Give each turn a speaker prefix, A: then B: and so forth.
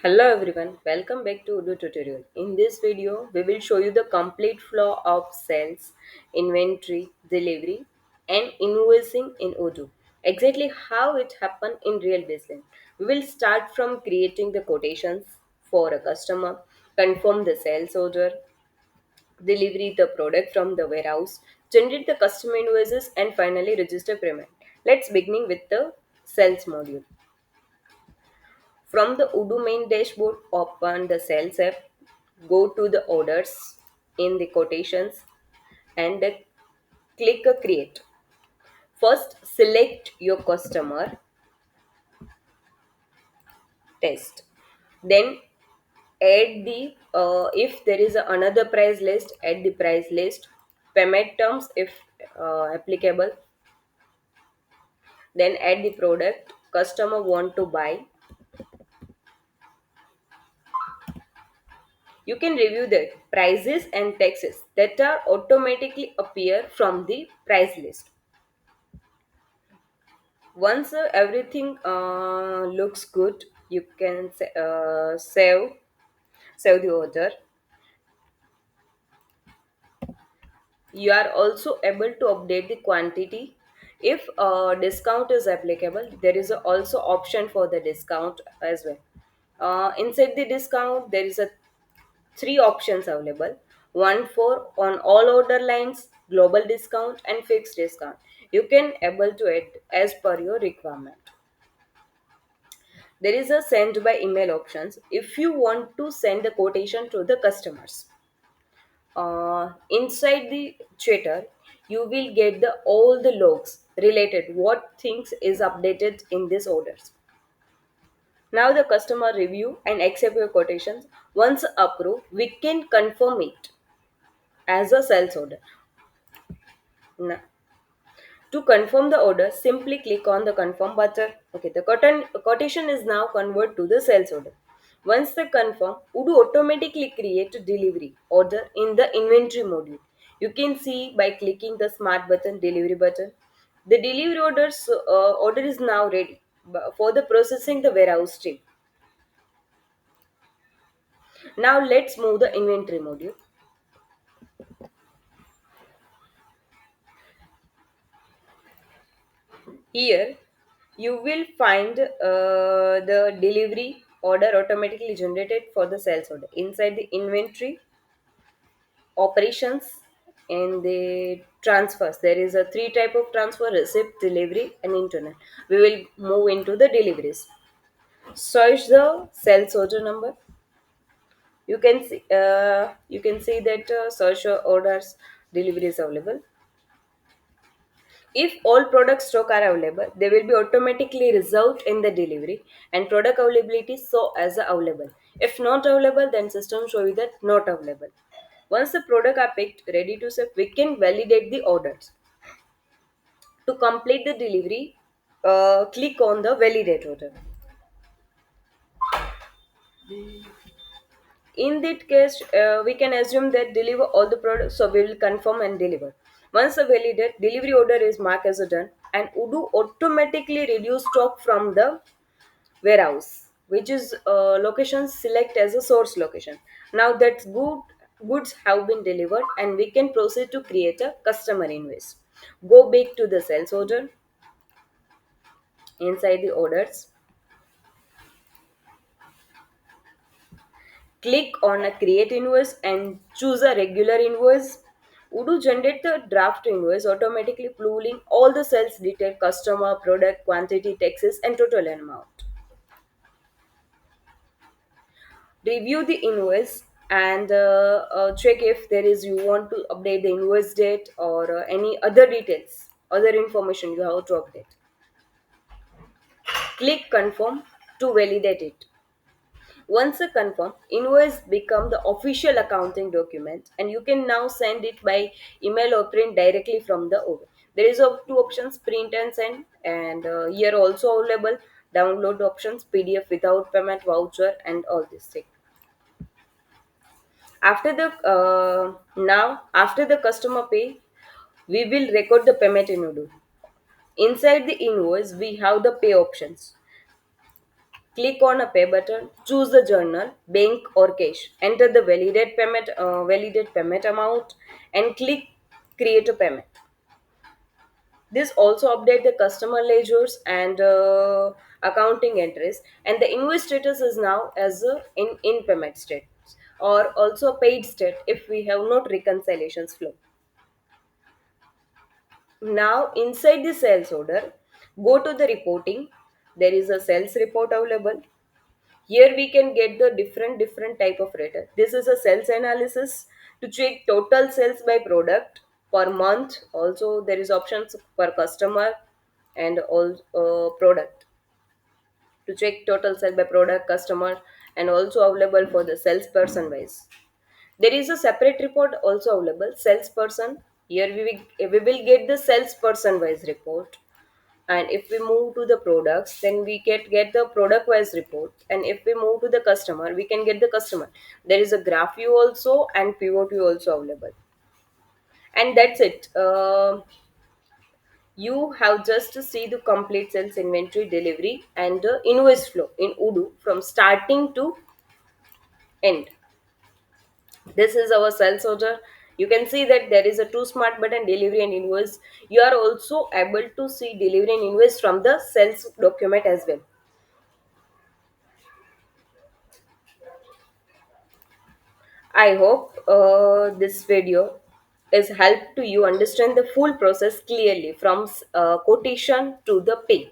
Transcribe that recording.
A: Hello everyone, welcome back to Udo tutorial. In this video, we will show you the complete flow of sales, inventory, delivery and invoicing in Odoo. Exactly how it happened in real business. We will start from creating the quotations for a customer, confirm the sales order, delivery the product from the warehouse, generate the customer invoices and finally register payment. Let's begin with the sales module. From the Odoo main dashboard, open the sales app, go to the orders in the quotations and click a create. First, select your customer test. Then add the if there is another price list, add the price list, payment terms if applicable. Then add the product customer want to buy. You can review the prices and taxes that are automatically appear from the price list. Once everything looks good, you can save the order. You are also able to update the quantity. If discount is applicable, there is also option for the discount as well. Inside the discount, there is a three options available. One for on all order lines, global discount and fixed discount. You can able to add as per your requirement. There is a send by email options if you want to send the quotation to the customers. Inside the chatter, you will get the all the logs related what things is updated in these orders. Now the customer review and accept your quotations. Once approved, we can confirm it as a sales order. Now, to confirm the order, simply click on the confirm button. Okay, the quotation is now converted to the sales order. Once they confirm, Odoo automatically create a delivery order in the inventory module. You can see by clicking the smart button, delivery button. The delivery order is now ready for the processing the warehouse stream. Now let's move the inventory module. Here, you will find the delivery order automatically generated for the sales order. Inside the inventory, operations, and the transfers. There is a three type of transfer: receipt, delivery, and internal. We will move into the deliveries. Search the sales order number. You can see that search orders delivery is available. If all product stock are available, they will be automatically reserved in the delivery and product availability show as available. If not available, then system show you that not available. Once the product are picked, ready to ship, we can validate the orders. To complete the delivery, click on the validate order. In that case, we can assume that deliver all the products, so we will confirm and deliver. Once the validate, delivery order is marked as a done and Odoo automatically reduce stock from the warehouse, which is location select as a source location. Now that goods have been delivered and we can proceed to create a customer invoice. Go back to the sales order. Inside the orders, click on a create invoice and choose a regular invoice. Odoo generate the draft invoice automatically pulling all the sales detail, customer, product, quantity, taxes and total amount. Review the invoice and check if there is you want to update the invoice date or any other details, other information you have to update. Click confirm to validate it. Once a confirm, invoice become the official accounting document and you can now send it by email or print directly from the order. There is two options, print and send, and here also available download options, PDF without payment, voucher and all this thing. After the customer pay, we will record the payment in Odoo. Inside the invoice, we have the pay options. Click on a pay button, choose the journal, bank or cash. Enter the validate payment amount and click create a payment. This also update the customer ledgers and accounting entries, and the invoice status is now as a in payment status or also paid state if we have not reconciliations flow. Now inside the sales order, go to the reporting. There is a sales report available. Here we can get the different type of data. This is a sales analysis to check total sales by product per month. Also there is options per customer and all product to check total sale by product customer, and also available for the salesperson wise. There is a separate report also available salesperson. Here we will get the salesperson wise report, and if we move to the products then we get the product wise report, and if we move to the customer we can get the customer. There is a graph view also and pivot view also available, and that's it. You have just to see the complete sales inventory delivery and the invoice flow in Odoo from starting to end. This is our sales order. You can see that there is a two smart button delivery and invoice. You are also able to see delivery and invoice from the sales document as well. I hope this video is help to you understand the full process clearly from quotation to the pay.